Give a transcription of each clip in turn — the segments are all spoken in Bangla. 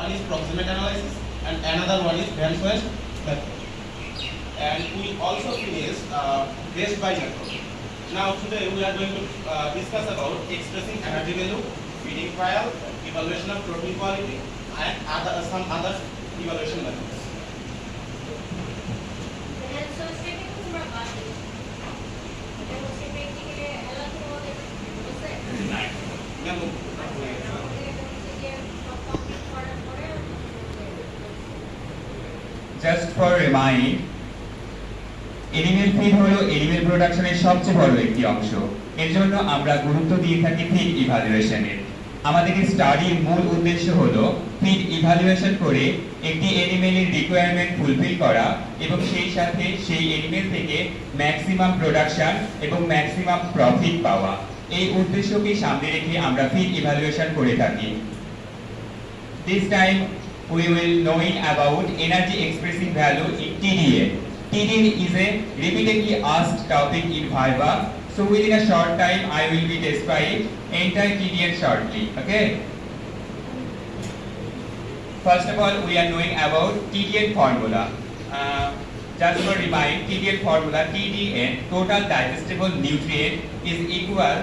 One is proximate analysis and another one is Van West method. And we also finished best by method. Now today we are going to discuss about expressing energy value, feeding trial, evaluation of protein quality, and some other evaluation methods. Just for remind, animal feed হলো এনিমেল প্রোডাকশনের সবচেয়ে বড় একটি অংশ। এর জন্য আমরা গুরুত্ব দিয়ে থাকি ফিড ইভালুয়েশনের। আমাদের স্টাডির মূল উদ্দেশ্য হলো ফিড ইভালুয়েশন করে একটি এনিমেলের রিকোয়ারমেন্ট ফুলফিল করা এবং সেই সাথে সেই এনিমেল থেকে ম্যাক্সিমাম প্রোডাকশন এবং ম্যাক্সিমাম প্রফিট পাওয়া। এই উদ্দেশ্যকে সামনে রেখে আমরা ফিড ইভালুয়েশন করে থাকি। This time we will knowing about energy expressing value in TDN. TDN is a repeatedly asked topic in Viva. So within a short time I will be describing entire TDN shortly. Okay. First of all, we are knowing about TDN formula. Just for remind, TDN formula, TDN, total digestible nutrient, is equal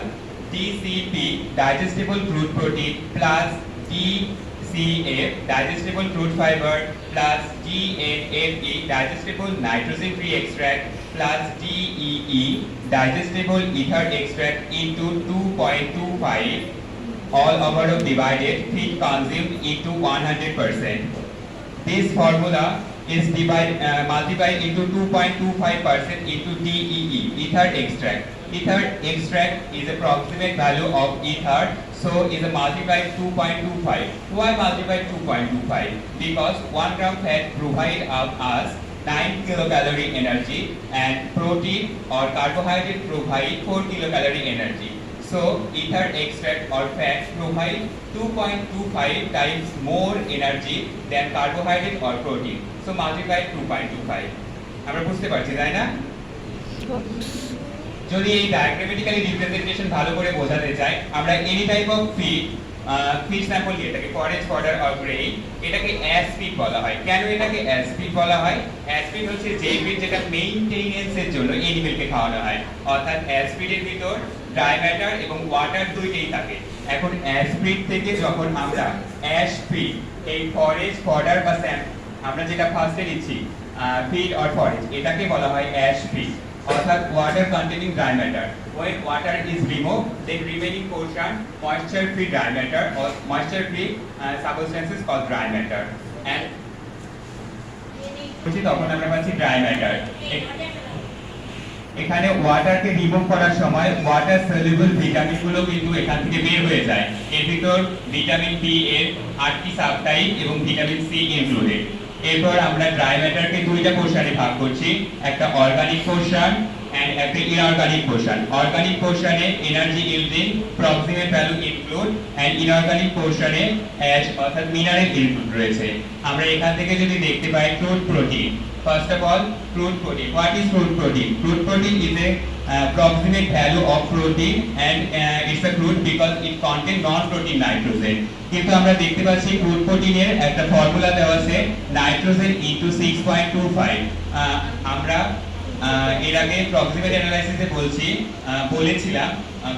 DCP, digestible crude protein, plus DCF, digestible crude fiber, plus DNFE, digestible nitrogen free extract, plus DEE, digestible ether extract into 2.25, all overall divided, feed consumed into 100%. This formula is multiplied into 2.25% into DEE, ether extract. Ether extract is a approximate value of ether, so is a multiplied 2.25. Why multiplied 2.25? Because 1 gram fat provide us 9 kilocalorie energy and protein or carbohydrate provide 4 kilocalorie energy. So ether extract or fat provide 2.25 times more energy than carbohydrate or protein. So multiply 2.25. আমরা বুঝতে পারছি তাই না? যদি এই ডায়াগ্রামেটিক্যালি রিপ্রেজেন্টেশন ভালো করে বোঝাতে চাই, আমরা any type of feed sample নিয়ে থাকি, ফরেজ ফডার অর গ্রেইন, এটাকে অ্যাজ ফিড বলা হয়। কেন এটাকে অ্যাজ ফিড বলা হয়? অ্যাজ ফিড হচ্ছে যে ফিড যেটা মেইনটেনেন্সের জন্য এনিমেলকে খাওয়ানো হয়, অর্থাৎ অ্যাজ ফিডের ভিতর ড্রাই ম্যাটার এবং ওয়াটার দুইটাই থাকে। এখন অ্যাজ ফিড থেকে যখন আমরা অ্যাশ ফিড, এই ফরেজ ফডার বা আমরা যেটা ফার্স্টে দিচ্ছি ফিড অর ফরেজ, এটাকে বলা হয় অ্যাশ ফিড, অর্থাৎ water containing dry matter. When water is removed, then remaining portion moisture free dry matter or moisture free substances called dry matter. And তখন আমরা পাচ্ছি dry matter. এখানে ওয়াটারকে রিমুভ করার সময় ওয়াটার সলিউবল ভিটামিন গুলো কিন্তু এখান থেকে বের হয়ে যায়। এর ভিতর ভিটামিন বি এর 8টি সাবটাইপ এবং ভিটামিন সি ইনক্লুডেড। এরপর আমরা ড্রাই ম্যাটারকে দুইটা পোরশনে ভাগ করছি, একটা অর্গানিক পোরশন এন্ড একটা ইনঅর্গানিক পোরশন। অর্গানিক পোরশনে energy yielding proximate value include and inorganic পোরশনে অ্যাশ অর্থাৎ মিনারেল ইনক্লুড রয়েছে। আমরা এখান থেকে যদি দেখতে পাই crude protein, first of all crude protein. What is crude protein? Crude protein is a approximate value of protein and it's a crude because it contains non-protein nitrogen. কিন্তু আমরা দেখতে পাচ্ছি ক্রুড প্রোটিনের একটা ফর্মুলা দেওয়া আছে নাইট্রোজেন ইনটু 6.25। আমরা এর আগে প্রক্সিমেট অ্যানালাইসিসে বলেছিলাম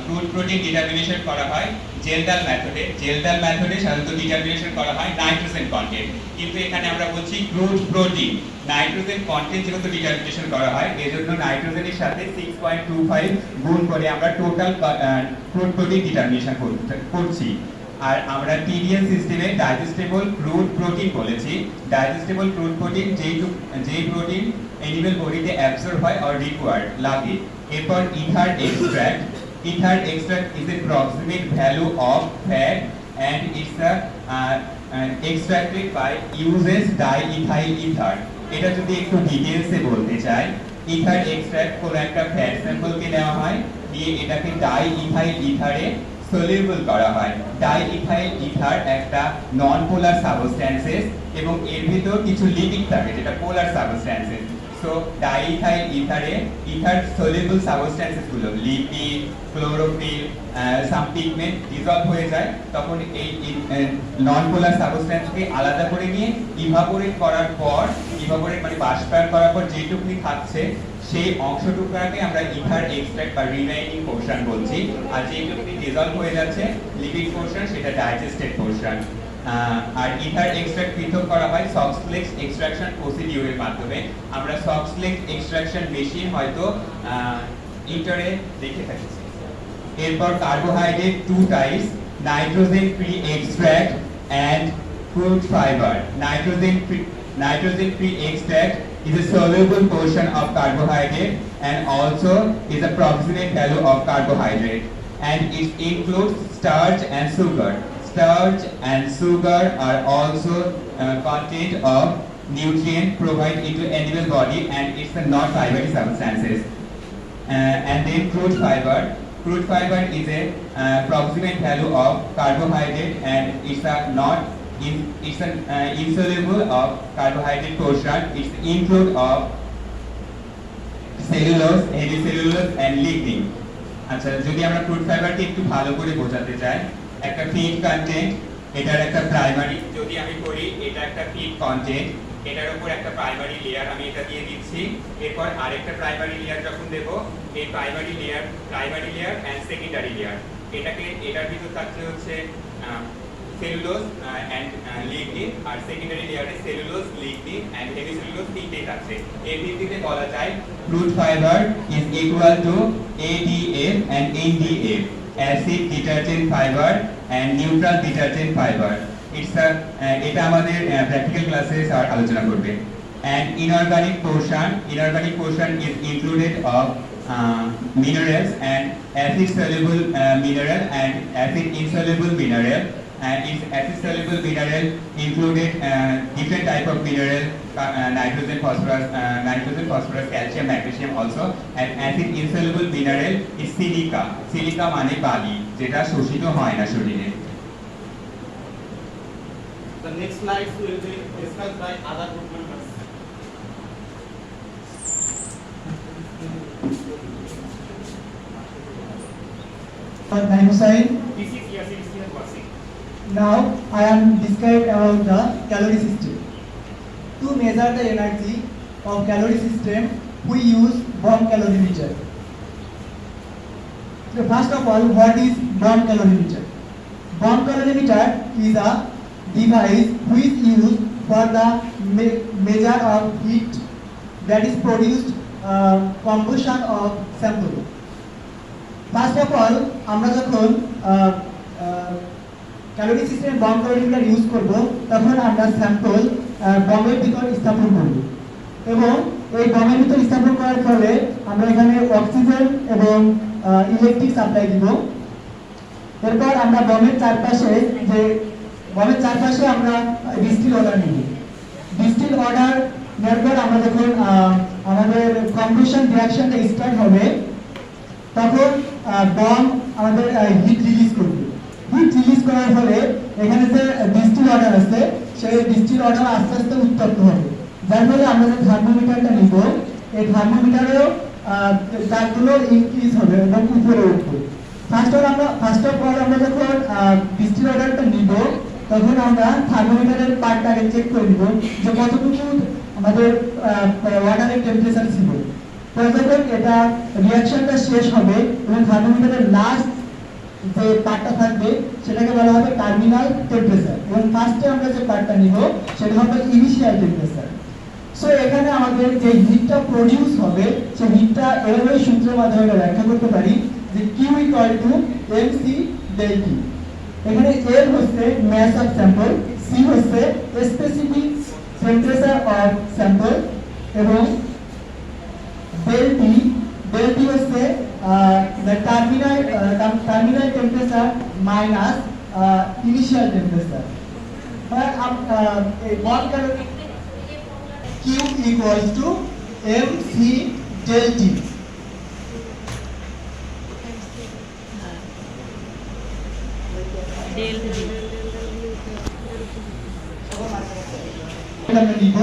ক্রুড প্রোটিন ডিটারমিনেশন করা হয় জেলদাল মেথডে। জেলদাল মেথডে সাধারণত ডিটারমিনেশন করা হয় নাইট্রোজেন কন্টেন্ট, কিন্তু এখানে আমরা বলছি ক্রুড প্রোটিন নাইট্রোজেন কন্টেন্ট যেহেতু ডিটারমিনেশন করা হয়, এজন্য নাইট্রোজেনের সাথে 6.25 গুণ করে আমরা টোটাল ক্রুড প্রোটিন ডিটারমিনেশন করছি। আর আমরা টিডিএন সিস্টেমে ডাইজেস্টেবল ক্রুড প্রোটিন বলেছি। ডাইজেস্টেবল ক্রুড প্রোটিন যেই প্রোটিন অ্যানিমাল বডিতে অ্যাবসর্ব হয় অর রিকোয়ার্ড লাগে। এরপর ether extract. Ether extract is a approximate value of fat and it's extracted by uses diethyl ether. এটা যদি একটু ডিটেইলসে বলতে চাই, ইথার এক্সট্রাক্ট কোন একটা ফ্যাট স্যাম্পলকে নেওয়া হয়, দিয়ে এটাকে ডাইইথাইল ইথারে সলিউবল করা হয়। ডাইইথাইল ইথার একটা নন পোলার সাবস্ট্যান্সেস এবং এর ভিতর কিছু লিপিড থাকে যেটা পোলার সাবস্ট্যান্সেস। সো ডাইইথাইল ইথারে ইথার সলিউবল সাবস্ট্যান্সেস গুলো lipid, chlorophyll, some pigment dissolve হয়ে যায়, তখন এই নন পোলার সাবস্ট্যান্সকে আলাদা করে নিয়ে ইভাপোরেট করার পর, ইভাপোরেট মানে বাষ্পায়ন করার পর যেটুকুনি থাকছে সেই অংশটুকুকে আমরা ইথার এক্সট্রাক্ট বা রিমেইনিং পোরশন বলছি, আর যেটুকুনি ডিসলভ হয়ে যাচ্ছে লিপিড পোরশন সেটা ডাইজেস্টেড পোরশন। আর ইথার এক্সট্রাক্ট পৃথক করা হয় সক্সলেক্স এক্সট্রাকশন প্রসিডিউরের মাধ্যমে। আমরা সক্সলেক্স এক্সট্রাকশন মেশিন হয়তো ইন্টারে দেখে থাকি। এরপর carbohydrate two types, nitrogen free extract and fruit fibre. Nitrogen free extract is a soluble portion of carbohydrate and also is a proximate value of carbohydrate, and it includes starch and sugar. Starch and sugar are also content of nutrient provided into animal body, and it's a not fibrous substances. And then crude fiber. Crude fiber is a proximate value of carbohydrate, and it's a not it's an insoluble of carbohydrate portion. It's include of cellulose, hemicellulose and lignin. আচ্ছা, যদি আমরা ক্রুড ফাইবারকে একটু ভালো করে বোঝাতে চাই, একটা ফিড কন্টেন্ট, এটার একটা প্রাইমারি, যদি আমি করি এটা একটা ফিড কন্টেন্ট, এটার উপর একটা প্রাইমারি লেয়ার আমি এটা দিয়ে দিচ্ছি, এরপর আরেকটা প্রাইমারি লেয়ার যখন দেব, এই primary layer and secondary layer, এটার ভিতর থাকছে হচ্ছে সেলুলোজ এন্ড লিগনিন, আর সেকেন্ডারি লেয়ারে সেলুলোজ, লিগনিন এন্ড হেমিসেলুলোজ তিনটেই থাকছে। এর ভিত্তিতে বলা যায় crude fibre is equal to ADF and NDF, acid detergent fibre and neutral detergent fibre. এটা আমাদের প্র্যাকটিক্যাল ক্লাসে স্যার আলোচনা করবে। And inorganic portion is included of minerals and acid soluble mineral and acid insoluble mineral, and its acid soluble mineral included different type of mineral, nitrogen, phosphorus, calcium, magnesium also, and acid insoluble mineral is silica মানে বালি, যেটা শোষিত হয় না শরীরে। The next slides will be discussed by other group members. Naim Hussain. This is your sixth question. Now I am described about the calorie system. To measure the energy of calorie system, we use bomb calorimeter. So first of all, what is bomb calorimeter? Bomb calorimeter is a device which is used for the measure of heat that is produced combustion of sample. First of all, আমরা যখন calorie system bomb calorimeter use করব, তখন আমরা স্যাম্পল বমের ভিতর স্থাপন করব, এবং এই বমের ভিতর স্থাপন করার ফলে আমরা এখানে অক্সিজেন এবং ইলেকট্রিক সাপ্লাই দিব। এরপর আমরা বমের চারপাশে আমরা ডিস্টিল অর্ডার নিব। ডিস্টিল অর্ডার নেওয়ার পর আমরা যখন আমাদের কম্বিশন রিঅ্যাকশনটা স্টার্ট হবে, তখন বম আমাদের হিট রিলিজ করবে। হিট রিলিজ করার ফলে এখানে যে ডিস্টিল অর্ডার আছে, সেই ডিস্টিল অর্ডার আস্তে আস্তে উত্তপ্ত হবে, যার ফলে আমরা যে থার্মোমিটারটা নিব, এই থার্মোমিটারেও চাপগুলো ইনক্রিজ হবে এবং উপরে উঠবে। ফার্স্ট অফ অল আমরা যখন ডিস্টিল অর্ডারটা নিব, তখন আমরা থার্মোমিটারের পার্টটাকে চেক করে নিব যে কতটুকু আমাদের ওয়াটারের টেম্পারেচার ছিল। যখন এটা রিঅ্যাকশনটা শেষ হবে এবং থার্মোমিটারের লাস্ট যে পার্টটা থাকবে সেটাকে বলা হবে টার্মিনাল টেম্পারেচার, এবং ফার্স্টে আমরা যে পার্টটা নিব সেটা হবে ইনিশিয়াল টেম্পারেচার। সো এখানে আমাদের যে হিটটা প্রডিউস হবে, সেই হিটটা এভাবে সূত্রের মাধ্যমে ব্যাখ্যা করতে পারি যে Q = mc del T। এখানে L হচ্ছে mass of sample, C হচ্ছে specific temperature of sample, এবং del T হচ্ছে the terminal temperature minus initial temperature। Q = mc del T। আমরা নিব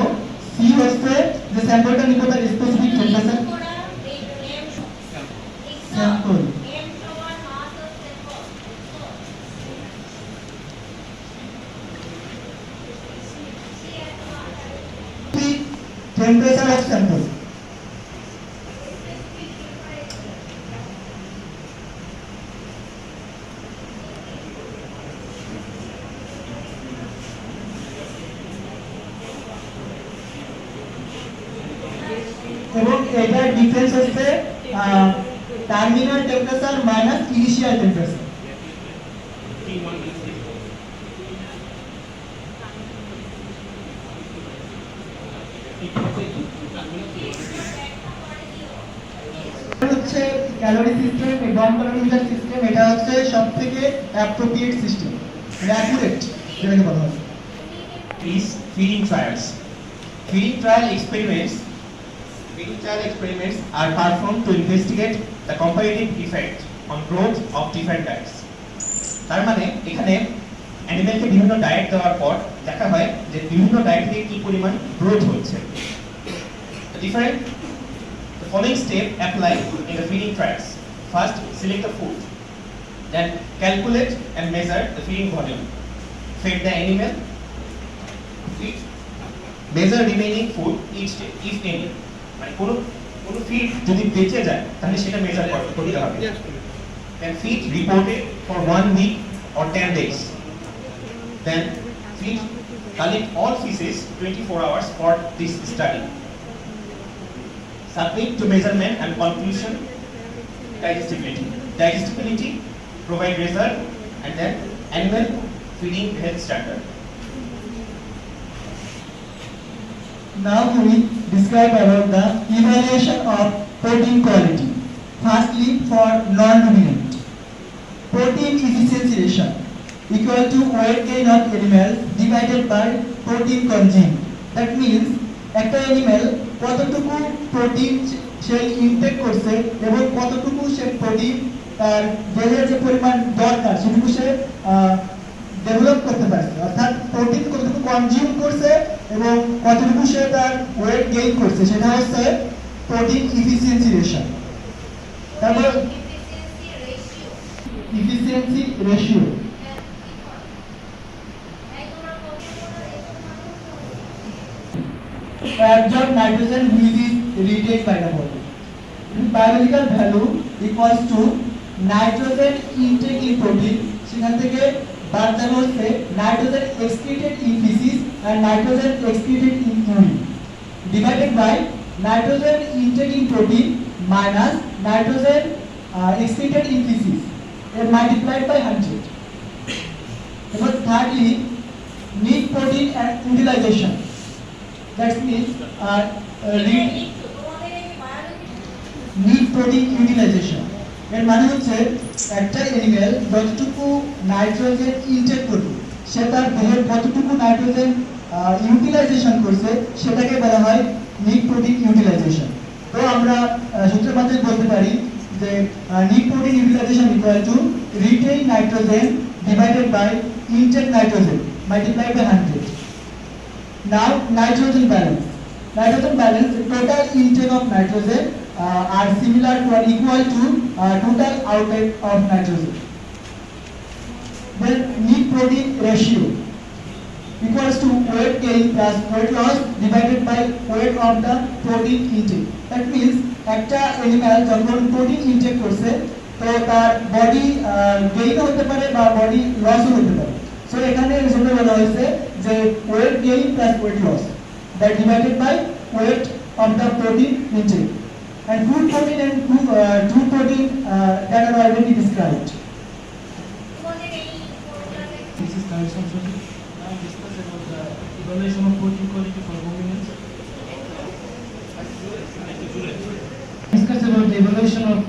C হচ্ছে যে স্যাম্পলটা নিব তার specific temperature sample temperature of sample এবং এটার ডিফারেন্স হচ্ছে terminal temperature minus initial temperature T1 is হচ্ছে ক্যালোরি সিস্টেম এবং ক্যালোরিমিটার সিস্টেম এটা হচ্ছে সবথেকে অ্যাপ্রোপ্রিয়েট সিস্টেম অ্যাকুরেট যেটাকে বলা হয় is feeding trials. Feeding trial experiments are performed to investigate the comparative effect on growth of different diets. তার মানে এখানে অ্যানিমেলকে বিভিন্ন ডায়েট দেওয়ার পর দেখা হয় যে বিভিন্ন ডায়েট থেকে কি পরিমাণ গ্রোথ হচ্ছে। The following step apply in the feeding trials. First, select the food. Then calculate and measure the feeding volume. Feed the animal. Feed. Measure remaining food each day, if any. মানে কোনো ফিড যদি বেঁচে যায় তাহলে সেটা মেজার করতে হবে। Then feed reported for 1 week or 10 days. Then feed collect all feces 24 hours for this study. Submit to measurement and conclusion digestibility. Digestibility provide result and then animal feeding health standard. Now we describe about the evaluation of protein quality. Firstly, for non-ruminant, protein efficiency ratio equal to weight gain of animal divided by protein consumed. That means একটা অ্যানিমেল কতটুকু প্রোটিন সে ইনটেক করছে এবং কতটুকু সে প্রোটিন তার দেহের যে পরিমাণ দরকার সেটুকু সে ডেভেলপ করতে পারছে, অর্থাৎ প্রোটিন কতটুকু কনজিউম করছে এবং কতটুকু সে তার ওয়েট গেইন করছে সেটা হচ্ছে প্রোটিন ইফিসিয়েন্সি রেশিও। তারপর efficiency ratio absorb nitrogen which is retained by the body. Biological value equals to nitrogen intake in protein সেখান থেকে বাদ দেওয়া হচ্ছে nitrogen excreted in feces and nitrogen excreted in urine divided by nitrogen intake in protein minus nitrogen excreted in feces and multiplied by 100. But thirdly, need protein and utilization. That means need protein utilization. এর মানে হচ্ছে একটা অ্যানিমেল যতটুকু নাইট্রোজেন ইনটেক করবে সে তার দেহের কতটুকু নাইট্রোজেন ইউটিলাইজেশন করছে সেটাকে বলা হয় নিড প্রোটিন ইউটিলাইজেশন। তো আমরা সূত্রের মাধ্যমে বলতে পারি যে net protein utilization equal to retain nitrogen divided by intake nitrogen multiplied by 100. Now nitrogen balance. Nitrogen balance, total intake of nitrogen are similar to or equal to total outtake of nitrogen. Then need protein ratio equals to weight gain plus weight loss divided by weight of the protein intake. That means একটা অ্যানিমাল যখন প্রোটিন ইনটেক করছে তো তার বডি গেইন হতে পারে বা বডি লসও হতে পারে। সো এখানে রিজল্ট বলা হয়েছে যে weight gain plus weight loss that divided by weight of the protein intake. And food protein and true protein that are already described. This is Karishan Soti. Now discuss about the evaluation of protein quality for ruminants. Discuss about the evaluation of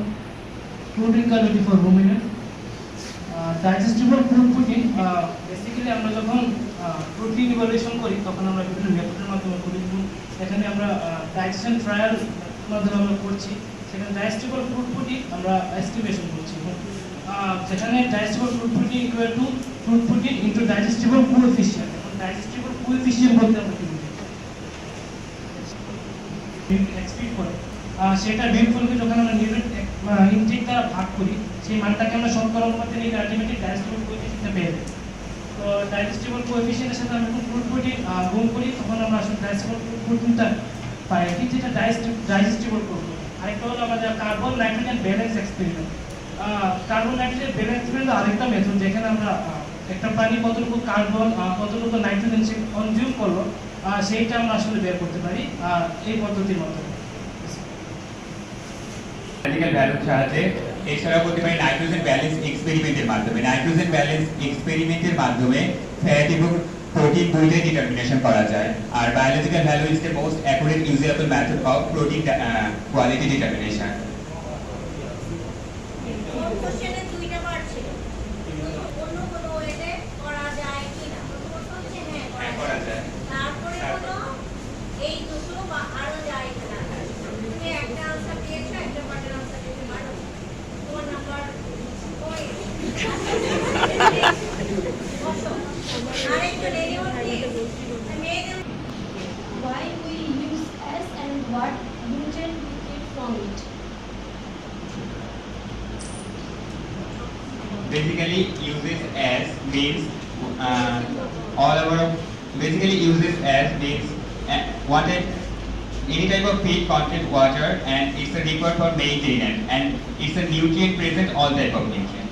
protein quality for ruminants. Digestible food protein basically আমরা যখন প্রোটিন ইভালুয়েশন করি তখন আমরা বিভিন্ন মেথডের মাধ্যমে করি। এখানে আমরা ডাইজেশন ট্রায়াল মাধ্যমে আমরা করছি, সেখানে ডাইজেস্টিবল ফুড প্রোটিন আমরা এস্টিমেশন করছি। যেখানে digestible food protein equal to food protein into digestible coefficient. এখন ডাইজেস্টিবল কোএফিসিয়েন্ট বলতে আমরা কি বুঝি? এক্সপেক্ট করে সেটা বিয়োগফলকে যখন আমরা নিউট্রিয়েন্ট ইনটেক দ্বারা ভাগ করি সেই মানটাকে আমরা শতকরা অনুপাতে নিয়ে আলটিমেটলি ডাইজেস্টিবল কোএফিসিয়েন্টটা পেয়ে যাই। তো ডাইজেস্টিবল কোএফিসিয়েন্টের সাথে আমরা যখন ফুড প্রোটিন গুণ করি তখন আমরা আসলে ডাইজেস্টিবল ফুড প্রোটিনটা পাই আর কি, যেটা ডাইজেস্টিবল প্রোটিন। আরেকটা হলো আমাদের carbon nitrogen balance experiment. Carbon nitrogen balance experiment আরেকটা মেথড যেখানে আমরা একটা প্রাণী কতটুকু কার্বন কতটুকু নাইট্রোজেন সে কনজিউম করলো সেইটা আমরা আসলে বের করতে পারি এই পদ্ধতির মাধ্যমে। ম্যাথমেটিক্যাল ভ্যালুর সাহায্যে, এছাড়াও করতে পারি নাইট্রোজেন ব্যালেন্স এক্সপেরিমেন্টের মাধ্যমে। নাইট্রোজেন ব্যালেন্স এক্সপেরিমেন্টের মাধ্যমে ফ্যাট এবং প্রোটিন দুইটাই ডিটারমিনেশন করা যায়। আর biological value is the most accurate usable method of protein quality determination. কোশ্চেনে দুইটা পার্ট ছিল, অন্য কোনো ওয়েতে করা যায় কিনা? প্রথমত হচ্ছে হ্যাঁ করা যায়, তারপরে হলো এই দুটো বা আরো যায় কিনা। তুমি একটা আনসার দিয়েছো, একটা পার্টের আনসার দিতে পারো, তোমার নাম্বার কই? বসো, আরেকজন এনিওয়ান প্লিজ, মেয়েদের Why we use S and what nutrient we get from it. Basically uses as means all our basically uses as means wanted any type of feed contain water and it's a required for maintenance and it's a nutrient present all type of nutrient.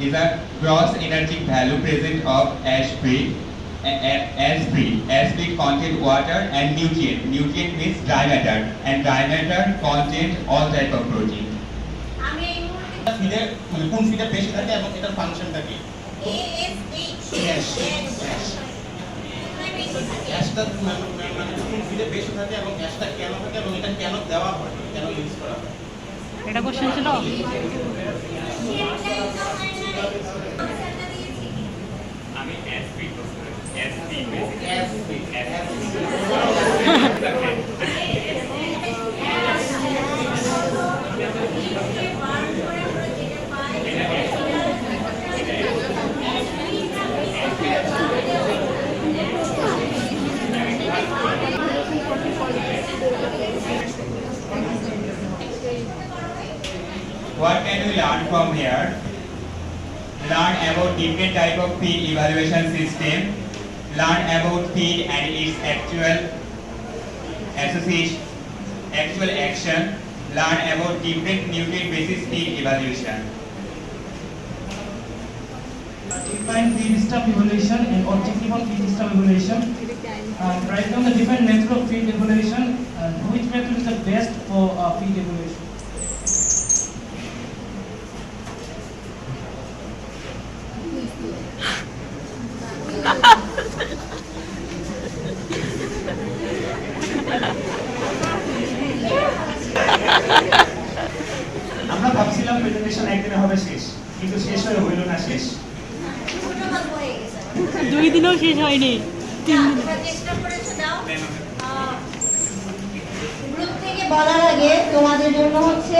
Is a gross energy value present of ash feed. As feed contain water and nutrient means dry matter and dry matter contain all type of protein. আমি এই মুহূর্তে ফিডে কোন ফিডে বেশি থাকে এবং এটার ফাংশনটা কি? অ্যাশটা মানে কোন ফিডে বেশি থাকে এবং অ্যাশটা কেন থাকে এবং এটা কেন দেওয়া হয়, কেন ইউজ করা হয়? এটা কোশ্চেন ছিল। আমি as feed basically What can we learn from here? Learn about different type of feed evaluation system. Learn about feed and its actual association, actual action. Learn about different nutrient basis feed evaluation. Define feed stuff evaluation and objective of feed stuff evaluation. Write down the different method of feed evaluation and which method is the best for feed evaluation. আমরা ভাবছিলাম প্রেজেন্টেশন একদিনে হবে শেষ, কিন্তু শেষ হয়ে হইল না শেষ। হয়ে গেছে, 2 দিনেও শেষ হয়নি। তোমরা চেষ্টা করেছো দাও। গ্রুপ থেকে বলার আগে তোমাদের জন্য হচ্ছে